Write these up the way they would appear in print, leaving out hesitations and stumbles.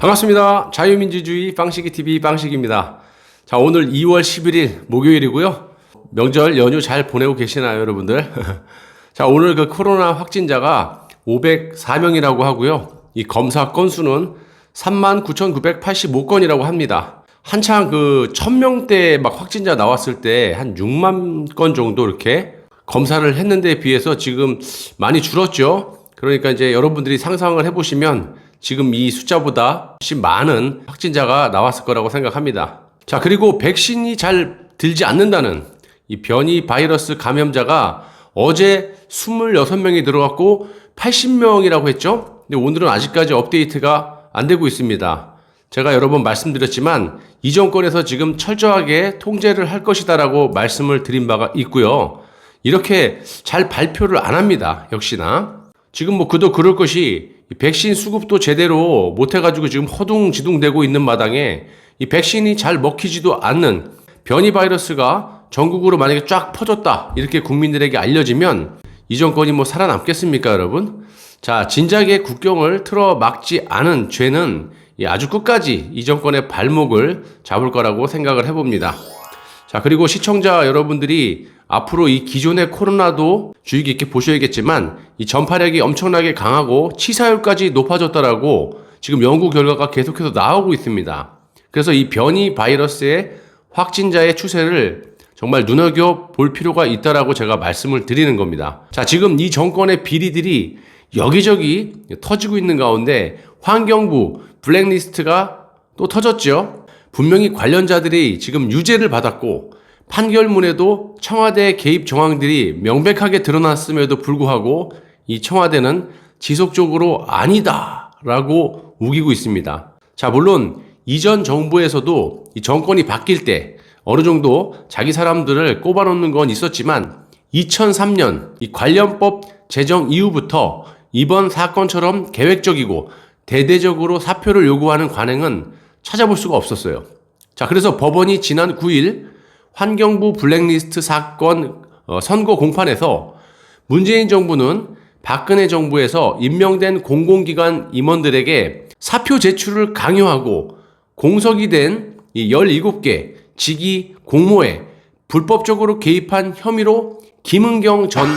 반갑습니다. 자유민주주의 빵식이TV 빵식입니다. 자, 오늘 2월 11일 목요일이고요. 명절 연휴 잘 보내고 계시나요, 여러분들? 자, 오늘 그 코로나 확진자가 504명이라고 하고요. 이 검사 건수는 39,985건이라고 합니다. 한창 그 1000명대 막 확진자 나왔을 때 한 6만 건 정도 이렇게 검사를 했는데 비해서 지금 많이 줄었죠. 그러니까 이제 여러분들이 상상을 해보시면 지금 이 숫자보다 훨씬 많은 확진자가 나왔을 거라고 생각합니다. 자, 그리고 백신이 잘 들지 않는다는 이 변이 바이러스 감염자가 어제 26명이 들어갔고 80명이라고 했죠. 근데 오늘은 아직까지 업데이트가 안 되고 있습니다. 제가 여러 번 말씀드렸지만 이 정권에서 지금 철저하게 통제를 할 것이다라고 말씀을 드린 바가 있고요. 이렇게 잘 발표를 안 합니다. 역시나. 지금 뭐 그도 그럴 것이 백신 수급도 제대로 못해가지고 지금 허둥지둥되고 있는 마당에 이 백신이 잘 먹히지도 않는 변이 바이러스가 전국으로 만약에 쫙 퍼졌다 이렇게 국민들에게 알려지면 이 정권이 뭐 살아남겠습니까, 여러분? 자, 진작에 국경을 틀어 막지 않은 죄는 아주 끝까지 이 정권의 발목을 잡을 거라고 생각을 해봅니다. 자, 그리고 시청자 여러분들이 앞으로 이 기존의 코로나도 주의 깊게 보셔야겠지만 이 전파력이 엄청나게 강하고 치사율까지 높아졌다라고 지금 연구 결과가 계속해서 나오고 있습니다. 그래서 이 변이 바이러스의 확진자의 추세를 정말 눈여겨볼 필요가 있다라고 제가 말씀을 드리는 겁니다. 자, 지금 이 정권의 비리들이 여기저기 터지고 있는 가운데 환경부 블랙리스트가 또 터졌죠. 분명히 관련자들이 지금 유죄를 받았고 판결문에도 청와대 개입 정황들이 명백하게 드러났음에도 불구하고 이 청와대는 지속적으로 아니다라고 우기고 있습니다. 자, 물론 이전 정부에서도 이 정권이 바뀔 때 어느 정도 자기 사람들을 꼽아놓는 건 있었지만 2003년 이 관련법 제정 이후부터 이번 사건처럼 계획적이고 대대적으로 사표를 요구하는 관행은 찾아볼 수가 없었어요. 자, 그래서 법원이 지난 9일 환경부 블랙리스트 사건 선고 공판에서 문재인 정부는 박근혜 정부에서 임명된 공공기관 임원들에게 사표 제출을 강요하고 공석이 된 이 17개 직위 공모에 불법적으로 개입한 혐의로 김은경 전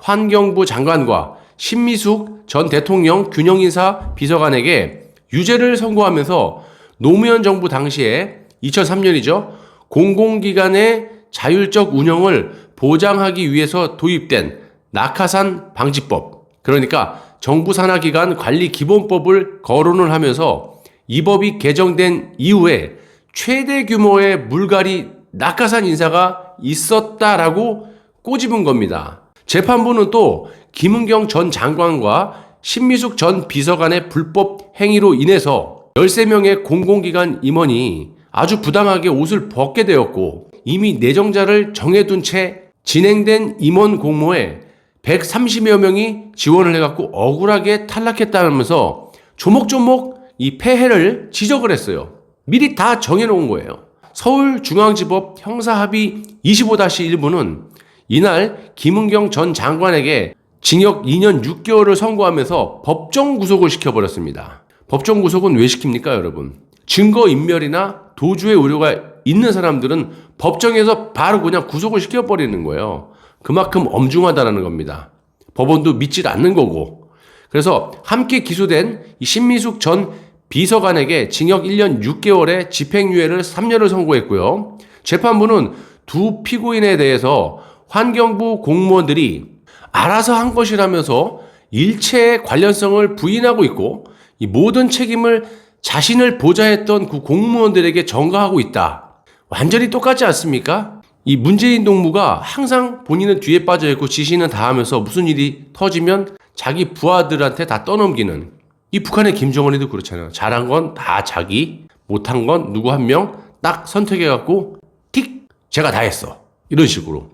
환경부 장관과 신미숙 전 대통령 균형인사 비서관에게 유죄를 선고하면서 노무현 정부 당시에 2003년이죠. 공공기관의 자율적 운영을 보장하기 위해서 도입된 낙하산 방지법, 그러니까 정부 산하기관 관리 기본법을 거론을 하면서 이 법이 개정된 이후에 최대 규모의 물갈이 낙하산 인사가 있었다라고 꼬집은 겁니다. 재판부는 또 김은경 전 장관과 신미숙 전 비서관의 불법 행위로 인해서 13명의 공공기관 임원이 아주 부당하게 옷을 벗게 되었고 이미 내정자를 정해둔 채 진행된 임원 공모에 130여 명이 지원을 해갖고 억울하게 탈락했다면서 조목조목 이 폐해를 지적을 했어요. 미리 다 정해놓은 거예요. 서울중앙지법 형사합의 25-1부는 이날 김은경 전 장관에게 징역 2년 6개월을 선고하면서 법정 구속을 시켜버렸습니다. 법정 구속은 왜 시킵니까, 여러분? 증거인멸이나 도주의 우려가 있는 사람들은 법정에서 바로 그냥 구속을 시켜버리는 거예요. 그만큼 엄중하다는 겁니다. 법원도 믿질 않는 거고. 그래서 함께 기소된 이 신미숙 전 비서관에게 징역 1년 6개월에 집행유예를 3년을 선고했고요. 재판부는 두 피고인에 대해서 환경부 공무원들이 알아서 한 것이라면서 일체의 관련성을 부인하고 있고 이 모든 책임을 자신을 보좌했던 그 공무원들에게 전가하고 있다. 완전히 똑같지 않습니까? 이 문재인 동무가 항상 본인은 뒤에 빠져있고 지시는 다 하면서 무슨 일이 터지면 자기 부하들한테 다 떠넘기는, 이 북한의 김정은이도 그렇잖아요. 잘한 건 다 자기, 못한 건 누구 한 명 딱 선택해갖고 틱! 제가 다 했어. 이런 식으로.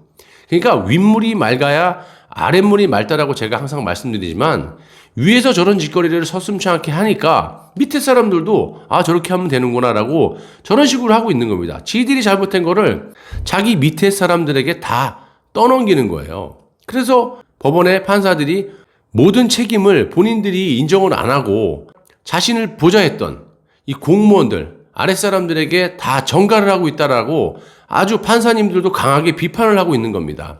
그러니까 윗물이 맑아야 아랫물이 맑다라고 제가 항상 말씀드리지만 위에서 저런 짓거리를 서슴지 않게 하니까 밑에 사람들도 아, 저렇게 하면 되는구나 라고 저런 식으로 하고 있는 겁니다. 지들이 잘못한 거를 자기 밑에 사람들에게 다 떠넘기는 거예요. 그래서 법원의 판사들이 모든 책임을 본인들이 인정을 안 하고 자신을 보좌했던 이 공무원들, 아랫사람들에게 다 전가를 하고 있다라고 아주 판사님들도 강하게 비판을 하고 있는 겁니다.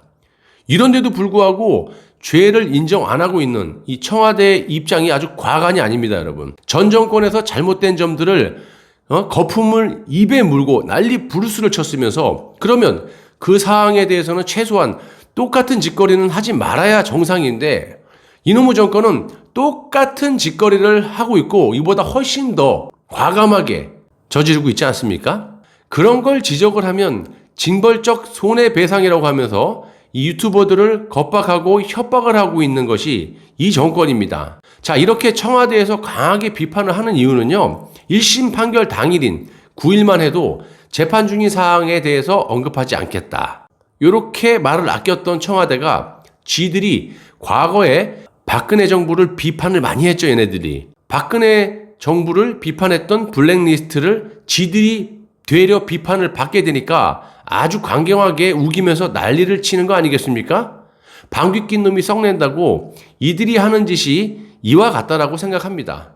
이런데도 불구하고 죄를 인정 안 하고 있는 이 청와대의 입장이 아주 과간이 아닙니다, 여러분. 전 정권에서 잘못된 점들을 거품을 입에 물고 난리 부르스를 쳤으면서 그러면 그 사항에 대해서는 최소한 똑같은 짓거리는 하지 말아야 정상인데 이놈의 정권은 똑같은 짓거리를 하고 있고 이보다 훨씬 더 과감하게 저지르고 있지 않습니까? 그런 걸 지적을 하면 징벌적 손해배상이라고 하면서 이 유튜버들을 겁박하고 협박을 하고 있는 것이 이 정권입니다. 자, 이렇게 청와대에서 강하게 비판을 하는 이유는요. 1심 판결 당일인 9일만 해도 재판 중인 사항에 대해서 언급하지 않겠다. 이렇게 말을 아꼈던 청와대가 지들이 과거에 박근혜 정부를 비판을 많이 했죠, 얘네들이. 박근혜 정부를 비판했던 블랙리스트를 지들이 되려 비판을 받게 되니까 아주 강경하게 우기면서 난리를 치는 거 아니겠습니까? 방귀 낀 놈이 썩낸다고 이들이 하는 짓이 이와 같다라고 생각합니다.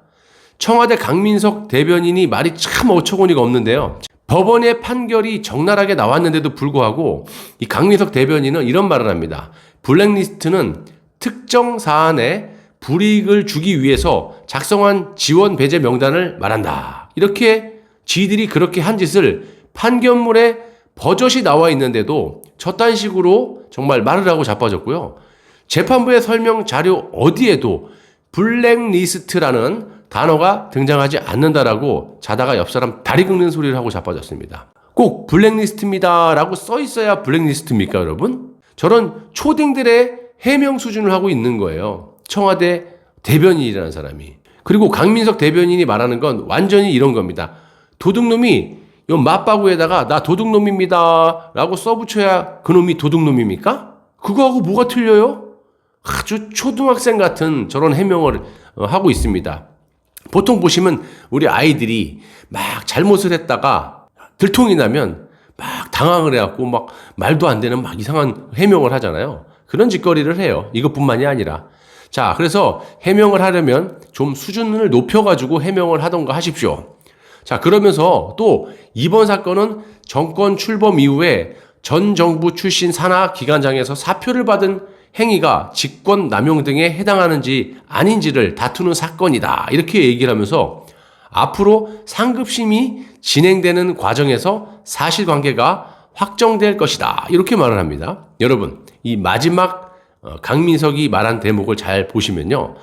청와대 강민석 대변인이 말이 참 어처구니가 없는데요. 법원의 판결이 적나라하게 나왔는데도 불구하고 이 강민석 대변인은 이런 말을 합니다. 블랙리스트는 특정 사안에 불이익을 주기 위해서 작성한 지원 배제 명단을 말한다. 이렇게 지들이 그렇게 한 짓을 판결문에 버젓이 나와 있는데도 저딴 식으로 정말 말을 하고 자빠졌고요. 재판부의 설명 자료 어디에도 블랙리스트라는 단어가 등장하지 않는다라고 자다가 옆 사람 다리 긁는 소리를 하고 자빠졌습니다. 꼭 블랙리스트입니다라고 써 있어야 블랙리스트입니까, 여러분? 저런 초딩들의 해명 수준을 하고 있는 거예요. 청와대 대변인이라는 사람이. 그리고 강민석 대변인이 말하는 건 완전히 이런 겁니다. 도둑놈이 요 맞바구에다가 나 도둑놈입니다 라고 써붙여야 그놈이 도둑놈입니까? 그거하고 뭐가 틀려요? 아주 초등학생 같은 저런 해명을 하고 있습니다. 보통 보시면 우리 아이들이 막 잘못을 했다가 들통이 나면 막 당황을 해갖고 막 말도 안 되는 막 이상한 해명을 하잖아요. 그런 짓거리를 해요. 이것뿐만이 아니라. 자, 그래서 해명을 하려면 좀 수준을 높여가지고 해명을 하던가 하십시오. 자, 그러면서 또 이번 사건은 정권 출범 이후에 전 정부 출신 산하 기관장에서 사표를 받은 행위가 직권 남용 등에 해당하는지 아닌지를 다투는 사건이다. 이렇게 얘기를 하면서 앞으로 상급심이 진행되는 과정에서 사실관계가 확정될 것이다. 이렇게 말을 합니다. 여러분, 이 마지막 강민석이 말한 대목을 잘 보시면요.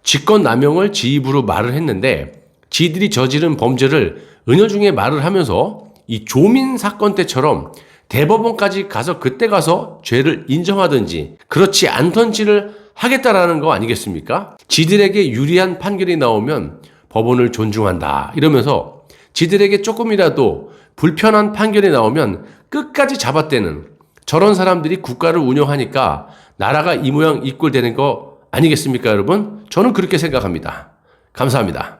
직권 남용을 지 입으로 말을 했는데 지들이 저지른 범죄를 은연중에 말을 하면서 이 조민 사건 때처럼 대법원까지 가서 그때 가서 죄를 인정하든지 그렇지 않던지를 하겠다라는 거 아니겠습니까? 지들에게 유리한 판결이 나오면 법원을 존중한다 이러면서 지들에게 조금이라도 불편한 판결이 나오면 끝까지 잡아떼는 저런 사람들이 국가를 운영하니까 나라가 이 모양 이 꼴 되는 거 아니겠습니까, 여러분? 저는 그렇게 생각합니다. 감사합니다.